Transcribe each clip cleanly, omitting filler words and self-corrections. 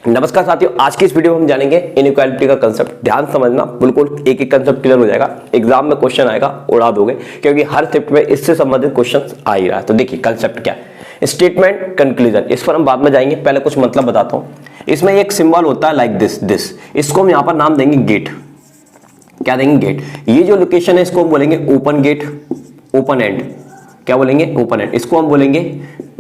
नमस्कार साथियों, आज की इस वीडियो में हम जानेंगे इनइक्वालिटी का कंसेप्ट। ध्यान समझना, बिल्कुल एक एक कंसेप्ट क्लियर हो जाएगा। एग्जाम में क्वेश्चन आएगा, उड़ा दोगे, क्योंकि हर शिफ्ट में इससे संबंधित क्वेश्चन आ ही रहा है। तो देखिए कंसेप्ट क्या है, स्टेटमेंट कंक्लूजन, इस पर हम बाद में जाएंगे। पहले कुछ मतलब बताता हूं। इसमें एक सिंबल होता है लाइक दिस, इसको हम यहाँ पर नाम देंगे गेट। क्या देंगे? गेट। ये जो लोकेशन है इसको हम बोलेंगे ओपन गेट, ओपन एंड। क्या बोलेंगे? Open and. इसको हम बोलेंगे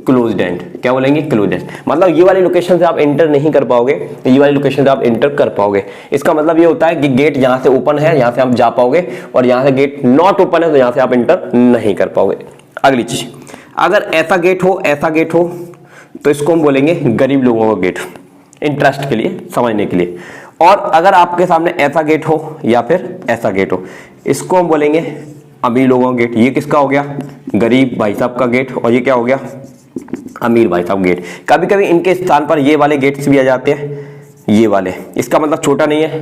क्लोज्ड एंड। क्या बोलेंगे? Closed end. मतलब ये वाली लोकेशन से आप एंटर नहीं कर पाओगे, ये वाली लोकेशन से आप एंटर कर पाओगे। इसका मतलब ये होता है कि गेट यहां से ओपन है, यहां से आप जा पाओगे, और यहां से गेट नॉट ओपन है तो यहां से आप एंटर नहीं कर पाओगे। अगली चीज, अगर ऐसा गेट हो, ऐसा गेट हो, तो इसको हम बोलेंगे गरीब लोगों का गेट, इंटरेस्ट के लिए, समझने के लिए। और अगर आपके सामने ऐसा गेट हो या फिर ऐसा गेट हो, इसको हम बोलेंगे अमीर लोगों का गेट। ये किसका हो गया? गरीब भाई साहब का गेट। और ये क्या हो गया? अमीर भाई साहब गेट। कभी कभी इनके स्थान पर ये वाले गेट्स भी आ जाते हैं, ये वाले। इसका मतलब छोटा नहीं है,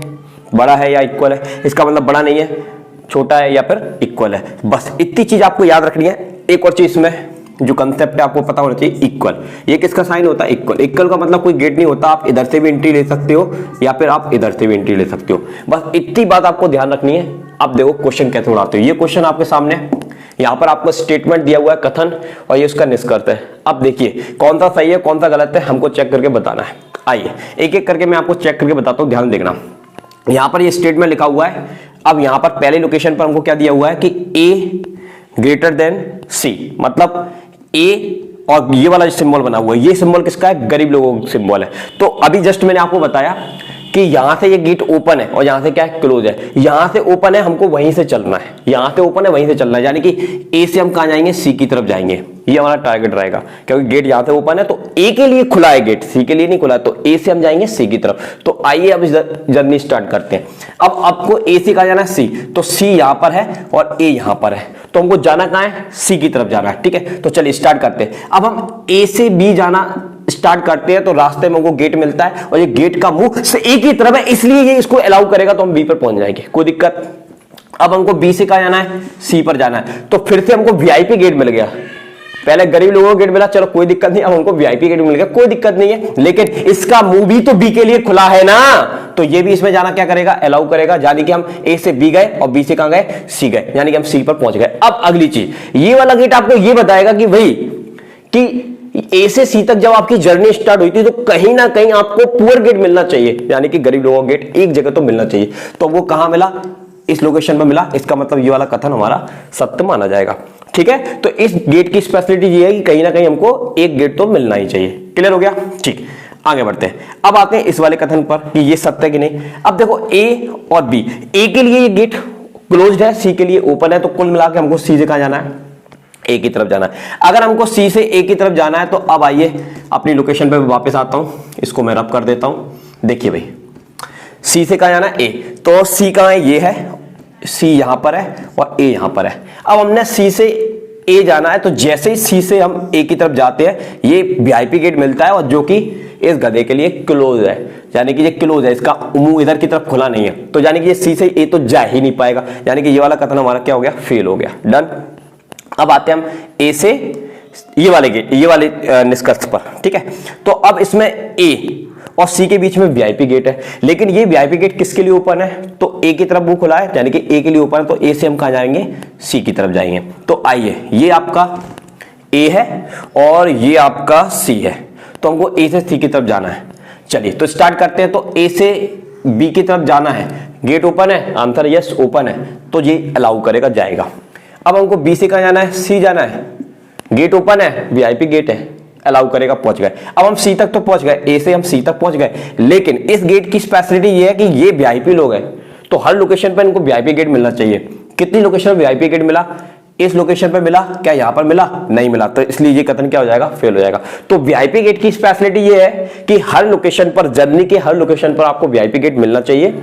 बड़ा है या इक्वल है। इसका मतलब बड़ा नहीं है, छोटा है या फिर इक्वल है। बस इतनी चीज आपको याद रखनी है। एक और चीज इसमें जो कंसेप्ट है आपको पता होना चाहिए, इक्वल। ये किसका साइन होता है? इक्वल। इक्वल का मतलब कोई गेट नहीं होता, आप इधर से भी एंट्री ले सकते हो या फिर आप इधर से भी एंट्री ले सकते हो। बस इतनी बात आपको ध्यान रखनी है। अब देखो क्वेश्चन कैसे उड़ाते हो। ये क्वेश्चन आपके सामने, यहाँ पर आपको स्टेटमेंट दिया हुआ है, कथन, और ये उसका निष्कर्ष है। अब देखिए कौन सा सही है कौन सा गलत है, हमको चेक करके बताना है। आइए एक एक करके मैं आपको चेक करके बताता हूँ, ध्यान देखना। यहाँ पर ये स्टेटमेंट लिखा हुआ है। अब यहाँ पर पहले लोकेशन पर हमको क्या दिया हुआ है कि ए ग्रेटर देन सी, मतलब ए, और ये वाला सिंबल बना हुआ है, ये सिंबल किसका है? गरीब लोगों का सिंबल है। तो अभी जस्ट मैंने आपको बताया कि यहां से ये गेट ओपन है और यहां से क्या है? क्लोज है। यहां से ओपन है, हमको वहीं से चलना है। यहां से ओपन है, वहीं से चलना है, यानी कि ए से हम कहां जाएंगे? सी की तरफ जाएंगे। ये हमारा टारगेट रहेगा, क्योंकि गेट यहां से ओपन है तो ए के लिए खुला है गेट, सी के लिए नहीं खुला है। तो ए से हम जाएंगे सी की तरफ। तो आइए अब जर्नी स्टार्ट करते हैं। अब आपको ए से कहां जाना है? सी। तो सी यहां पर है और ए यहां पर है, तो हमको जाना कहां है? सी की तरफ जाना है। ठीक है, तो चलिए स्टार्ट करते हैं। अब हम ए से बी जाना स्टार्ट करते हैं तो रास्ते में हमको गेट मिलता है, और ये गेट का मुंह से ए की तरफ है, इसलिए ये इसको अलाउ करेगा, तो हम बी पर पहुंच जाएंगे, कोई दिक्कत। अब हमको बी से कहां जाना है? सी पर जाना है। तो फिर से हमको वीआईपी गेट मिल गया। पहले गरीब लोगों को गेट मिला, चलो कोई दिक्कत नहीं। अब हमको वीआईपी गेट मिल गया, कोई दिक्कत नहीं है, लेकिन इसका मुंह भी तो बी के लिए खुला है ना, तो ये भी इसमें जाना क्या करेगा? अलाउ करेगा। यानी कि हम ए से बी गए और बी से कहां गए? सी गए, यानी कि हम सी पर पहुंच गए। अब अगली चीज, ये वाला गेट आपको ये बताएगा कि भाई कि ए से सी तक जब आपकी जर्नी स्टार्ट हुई थी तो कहीं ना कहीं आपको पुअर गेट मिलना चाहिए, यानी कि गरीब लोगों का गेट एक जगह तो मिलना चाहिए। तो वो कहां मिला? इस लोकेशन पर मिला। इसका मतलब ये वाला कथन हमारा सत्य माना जाएगा। ठीक है, तो इस गेट की स्पेशलिटी ये है कि कहीं ना कहीं हमको एक गेट तो मिलना ही चाहिए। क्लियर हो गया? ठीक, आगे बढ़ते हैं। अब आते हैं इस वाले कथन पर कि ये सत्य है कि नहीं। अब देखो ए और बी, ए के लिए ये गेट क्लोज्ड है, सी के लिए ओपन है, तो कुल मिला के हमको सी से कहां जाना है? ए की तरफ जाना है। अगर हमको सी से ए की तरफ जाना है तो अब आइए अपनी लोकेशन पे वापस आता हूं, इसको मैं रब कर देता हूं। देखिए भाई, सी से कहां जाना है? ए। तो सी कहां है? ये है, सी यहां पर है और ए यहां पर है। अब हमने सी से ए जाना है, तो जैसे ही सी से हम ए की तरफ जाते हैं ये वीआईपी गेट मिलता है, और जो कि इस गधे के लिए क्लोज है, यानी कि ये क्लोज है, इसका मुंह इधर की तरफ खुला नहीं है, तो यानी कि ये सी से ए तो जा ही नहीं पाएगा, यानी कि ये वाला कथन हमारा क्या हो गया? फेल हो गया। डन। अब आते हैं हम ए से ये वाले गेट, ये वाले निष्कर्ष पर। ठीक है, तो अब इसमें ए और सी के बीच में वीआईपी गेट है, लेकिन ये वीआईपी गेट किसके लिए ओपन है? तो ए की तरफ मुंह खुला है, यानी कि ए के लिए ओपन है, तो ए से हम कहां जाएंगे? सी की तरफ जाएंगे। तो आइए, ये आपका ए है और ये आपका सी है, तो हमको ए से सी की तरफ जाना है। चलिए तो स्टार्ट करते हैं। तो ए से बी की तरफ जाना है, गेट ओपन है, आंसर यस ओपन है, तो ये अलाउ करेगा, जाएगा। अब हमको बी से कहां जाना है? सी जाना है, गेट ओपन है, वीआईपी गेट है, अलाउ करेगा, पहुंच गए। अब हम सी तक तो पहुंच गए, ए से हम सी तक पहुंच गए, लेकिन इस गेट की स्पेशलिटी ये है कि ये वीआईपी लोग हैं, तो हर लोकेशन पर इनको वीआईपी गेट मिलना चाहिए। कितनी लोकेशन पर वीआईपी गेट मिला? इस लोकेशन पर मिला। क्या यहां पर मिला? नहीं मिला, तो इसलिए ये कथन क्या हो जाएगा? फेल हो जाएगा। तो वीआईपी गेट की स्पेशलिटी ये है कि हर लोकेशन पर, जर्नी के हर लोकेशन पर आपको वीआईपी गेट मिलना चाहिए,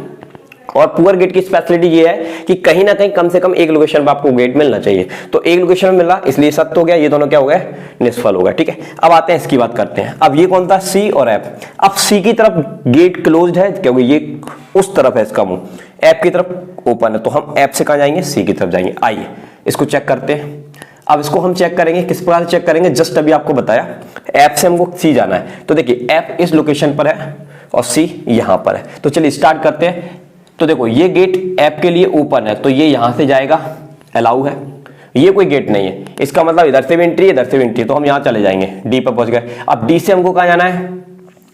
और पुअर गेट की स्पेशलिटी ये है कि कहीं ना कहीं कम से कम एक लोकेशन पर आपको गेट मिलना चाहिए। तो एक लोकेशन में मिला, इसलिए सत्य हो गया, ये दोनों क्या हो गए? निष्फल हो गए। ठीक है, अब आते हैं इसकी बात करते हैं। अब ये कौन था? सी और एफ। अब सी की तरफ गेट क्लोज्ड है, क्योंकि ये उस तरफ है इसका मुंह, एफ की तरफ ओपन है, तो हम एफ से कहां जाएंगे? सी की तरफ जाएंगे। आइए इसको चेक करते हैं। अब इसको हम चेक करेंगे, किस प्रकार चेक करेंगे? जस्ट अभी आपको बताया, एफ से हमको सी जाना है, तो देखिए एफ इस लोकेशन पर है और सी यहां पर है। तो चलिए स्टार्ट करते हैं। तो देखो ये गेट एफ के लिए ओपन है, तो ये यहां से जाएगा, अलाउ है। ये कोई गेट नहीं है, इसका मतलब इधर से भी एंट्री है, इधर से भी एंट्री, तो हम यहां चले जाएंगे, डी पर पहुंच गए। अब डी से हमको कहां जाना है,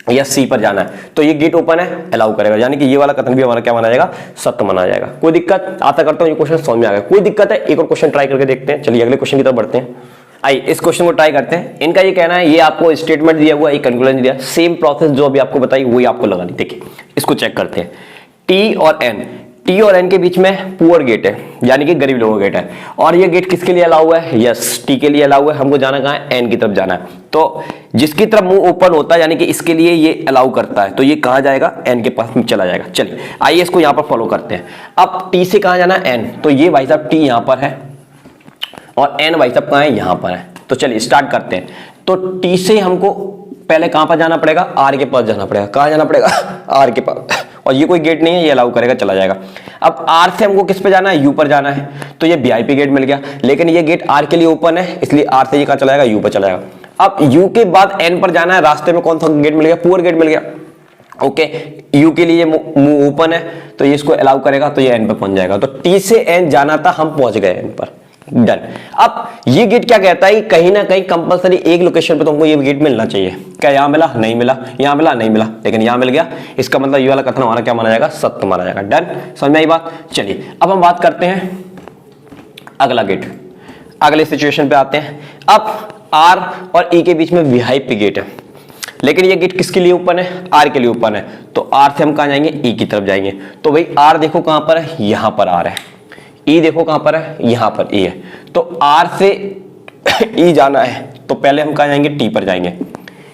या सी पर जाना है, तो ये गेट ओपन है, अलाउ करेगा, यानी कि ये वाला कथन भी हमारा क्या माना जाएगा, सत्य माना जाएगा। कोई दिक्कत, आशा करता हूं ये क्वेश्चन समझ में आ गया। कोई दिक्कत है, एक और क्वेश्चन ट्राई करके देखते हैं। चलिए अगले क्वेश्चन की तरफ बढ़ते हैं। आइए इस क्वेश्चन को ट्राई करते हैं। इनका ये कहना है, ये आपको स्टेटमेंट दिया हुआ, एक कंक्लूजन दिया, सेम प्रोसेस जो अभी आपको बताई वही आपको लगानी। देखिए इसको चेक करते हैं। टी और एन, टी और एन के बीच में पुअर गेट है, यानी कि गरीब लोगों का गेट है, और ये गेट किसके लिए अलाउ है, यस टी के लिए अलाउ है। हमको जाना कहाँ है, एन की तरफ जाना है। तो जिसकी तरफ मुंह ओपन होता है, यानी कि इसके लिए ये अलाउ करता है, तो ये कहाँ जाएगा, एन के पास में चला जाएगा। चलिए आइए इसको यहाँ पर फॉलो करते हैं। अब टी से कहाँ जाना है, एन, तो ये भाई साहब टी यहाँ पर है और एन भाई साहब कहाँ है, यहाँ पर है। तो चलिए स्टार्ट करते हैं। तो टी से हमको पहले कहां पर जाना पड़ेगा, आर के पास जाना पड़ेगा। कहां जाना पड़ेगा, आर के पास, और ये कोई गेट नहीं है, ये अलाउ करेगा, चला जाएगा। अब आर से हमको किस पे जाना है, यू पर जाना है, तो ये वीआईपी गेट मिल गया, लेकिन ये गेट आर के लिए ओपन है, इसलिए आर से ये कहां चला जाएगा, यू पर चला जाएगा। अब यू के बाद एन पर जाना है, रास्ते में कौन सा गेट मिल गया, पुअर गेट मिल गया। ओके, यू के लिए मुंह ओपन है, तो ये इसको अलाउ करेगा, तो ये एन पर पहुंच जाएगा। तो टी से एन जाना था, हम पहुंच गए एन पर, डन। अब ये गेट क्या कहता है, कहीं ना कहीं कंपलसरी एक लोकेशन पे तुमको ये गेट मिलना चाहिए। क्या यहां मिला, नहीं मिला, यहां मिला, नहीं मिला, लेकिन यहां मिल गया, इसका मतलब ये वाला कथन हमारा क्या माना जाएगा, सत्य माना जाएगा। डन, समझ में आई बात। चलिए अब हम बात करते हैं अगला गेट, अगले सिचुएशन पे आते हैं। अब आर और ई के बीच में वीआईपी गेट है, लेकिन ये गेट किसके लिए ओपन है, आर के लिए ओपन है। तो आर से हम कहां जाएंगे, ई की तरफ जाएंगे। तो भाई आर देखो कहां पर है, यहां पर आर है, ई देखो कहां पर है, यहां पर ई है। तो आर से ई जाना है, तो पहले हम कहां जाएंगे, टी पर जाएंगे।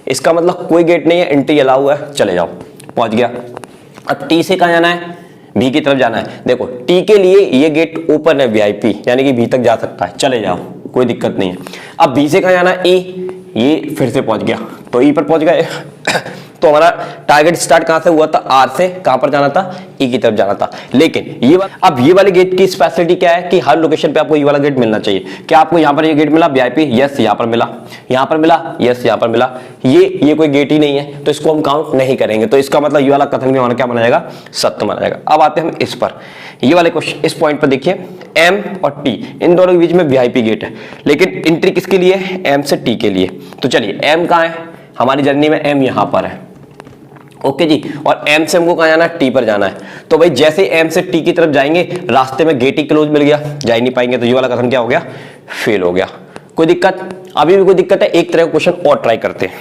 इसका मतलब कोई गेट नहीं है, एंट्री अलाउ है, चले जाओ, पहुंच गया। अब टी से कहां जाना है, बी की तरफ जाना है। देखो टी के लिए ये गेट ओपन है, वीआईपी, यानी कि बी तक जा सकता है, चले जाओ, कोई दिक्कत नहीं है। अब बी से कहां जाना है, ई, ये फिर से पहुंच गया, तो ई पर पहुंच गए। तो हमारा टारगेट स्टार्ट कहां से हुआ था, आर से, कहां पर जाना था, ई की तरफ जाना था। लेकिन ये वाले गेट की स्पेशलिटी क्या है कि हर लोकेशन पे आपको ये वाला गेट मिलना चाहिए। क्या आपको यहां पर ये गेट मिला, वीआईपी, यस यहां पर मिला, यहां पर मिला, यस यहां पर मिला, ये कोई गेट ही नहीं है, तो इसको हम काउंट नहीं करेंगे। तो इसका मतलब ये वाला कथन भी हमारा क्या माना जाएगा, सत्य माना जाएगा। अब आते हैं हम इस पर, ये वाले क्वेश्चन, इस पॉइंट पर देखिए, एम और टी, इन दोनों के बीच में वीआईपी गेट है, लेकिन एंट्री किसके लिए है, एम से टी के लिए। तो चलिए एम कहां है, हमारी जर्नी में एम यहां पर है, ओके जी, और एम से हमको कहां जाना है, टी पर जाना है। तो भाई जैसे एम से टी की तरफ जाएंगे, रास्ते में गेट ही क्लोज मिल गया, जा ही नहीं पाएंगे, तो ये वाला कथन क्या हो गया, फेल हो गया। कोई दिक्कत, अभी भी कोई दिक्कत है, एक तरह का क्वेश्चन और ट्राई करते हैं।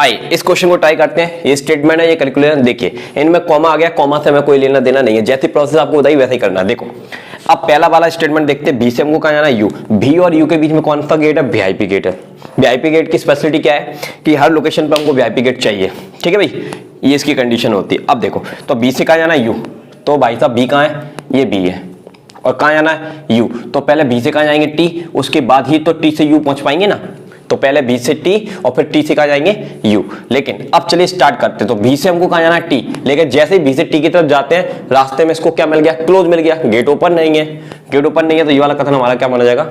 आइए इस क्वेश्चन को ट्राई करते हैं। ये स्टेटमेंट है, ये कैलकुलेशन, देखिए इनमें कॉमा आ गया, कॉमा से हमें कोई लेना देना नहीं है, जैसी प्रोसेस आपको बताई वैसे ही करना है। देखो अब पहला वाला स्टेटमेंट देखते हैं, बी से हमको कहां जाना है, यू, बी और यू के बीच में कौन सा गेट है, वीआईपी गेट है। वीआईपी गेट की स्पेशलिटी क्या है कि हर लोकेशन पर हमको वीआईपी गेट चाहिए, ठीक है भाई, ये इसकी कंडीशन होती है। अब देखो, तो बी से कहां जाना है, यू, तो भाई साहब बी कहां है, ये बी है, और कहां जाना है, यू, तो पहले बी से कहां जाएंगे, टी, उसके बाद ही तो टी से यू पहुंच पाएंगे ना। तो पहले बी से टी और फिर टी से कहां जाएंगे, यू। लेकिन अब चलिए स्टार्ट करते हैं। तो बी से हमको कहां जाना है, टी, लेकिन जैसे ही बी से टी की तरफ जाते हैं, रास्ते में इसको क्या मिल गया, क्लोज मिल गया, गेट ओपन नहीं है, गेट ओपन नहीं है, तो ये वाला कथन हमारा क्या माना जाएगा,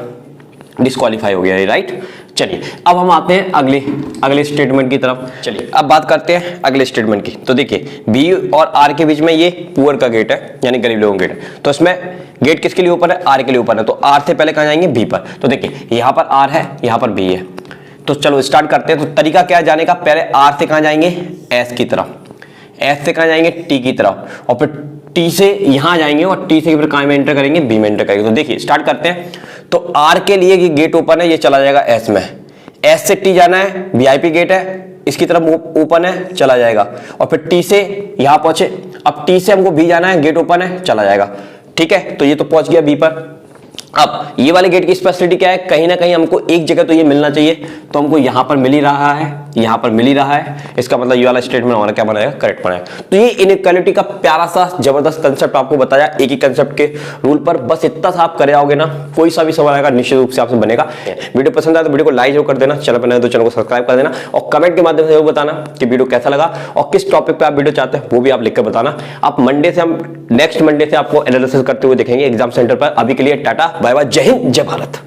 डिस्क्वालीफाई हो गया, राइट। चलिए अब हम आते हैं अगले स्टेटमेंट की तरफ। चलिए अब बात करते हैं अगले स्टेटमेंट की। तो देखिए बी और आर के बीच में ये पुअर का गेट है, यानी गरीब लोगों का गेट है। तो इसमें गेट किसके लिए ऊपर है, आर के लिए ऊपर है। तो आर से पहले कहां जाएंगे, बी पर। तो देखिए यहां पर आर है, यहां पर बी है, तो चलो स्टार्ट करते हैं। तो तरीका क्या है जाने का, पहले आर से कहां जाएंगे, एस की तरफ, एस से कहां जाएंगे, टी की तरफ, और फिर टी से यहां जाएंगे, और टी से फिर कहां में एंटर करेंगे, बी में एंटर करेंगे। तो देखिए स्टार्ट करते हैं। तो आर के लिए ये गेट ओपन है, ये चला जाएगा एस में, एस से टी जाना है, वीआईपी गेट है, इसकी तरफ ओपन है, चला जाएगा, और फिर टी से यहां पहुंचे। अब टी से हमको बी जाना है, गेट ओपन है, चला जाएगा, ठीक है। तो ये तो पहुंच गया बी पर। अब ये वाले गेट की स्पेशलिटी क्या है, कहीं ना कहीं हमको एक जगह तो ये मिलना चाहिए, तो हमको यहां पर मिल ही रहा है, यहां पर मिल ही रहा है, इसका मतलब ये वाला स्टेटमेंट हमारा क्या बनाएगा, करेक्ट बनाएगा। तो ये इनइक्वालिटी का प्यारा सा जबरदस्त कंसेप्ट आपको बताया, एक ही कंसेप्ट के रूल पर, बस इतना सा आप करे आओगे ना, कोई सा भी सवाल आएगा निश्चित रूप से आपसे बनेगा। वीडियो पसंद आए तो वीडियो को लाइक जरूर कर देना, चैनल पर नए तो चैनल को सब्सक्राइब कर देना, और कमेंट के माध्यम से जरूर बताना कि वीडियो कैसा लगा और किस टॉपिक पे आप वीडियो चाहते हैं वो भी आप लिखकर बताना। आप मंडे से, हम नेक्स्ट मंडे से आपको एनालिसिस करते हुए देखेंगे एग्जाम सेंटर पर। अभी के लिए टाटा बाय बाय, जय हिंद, जय भारत।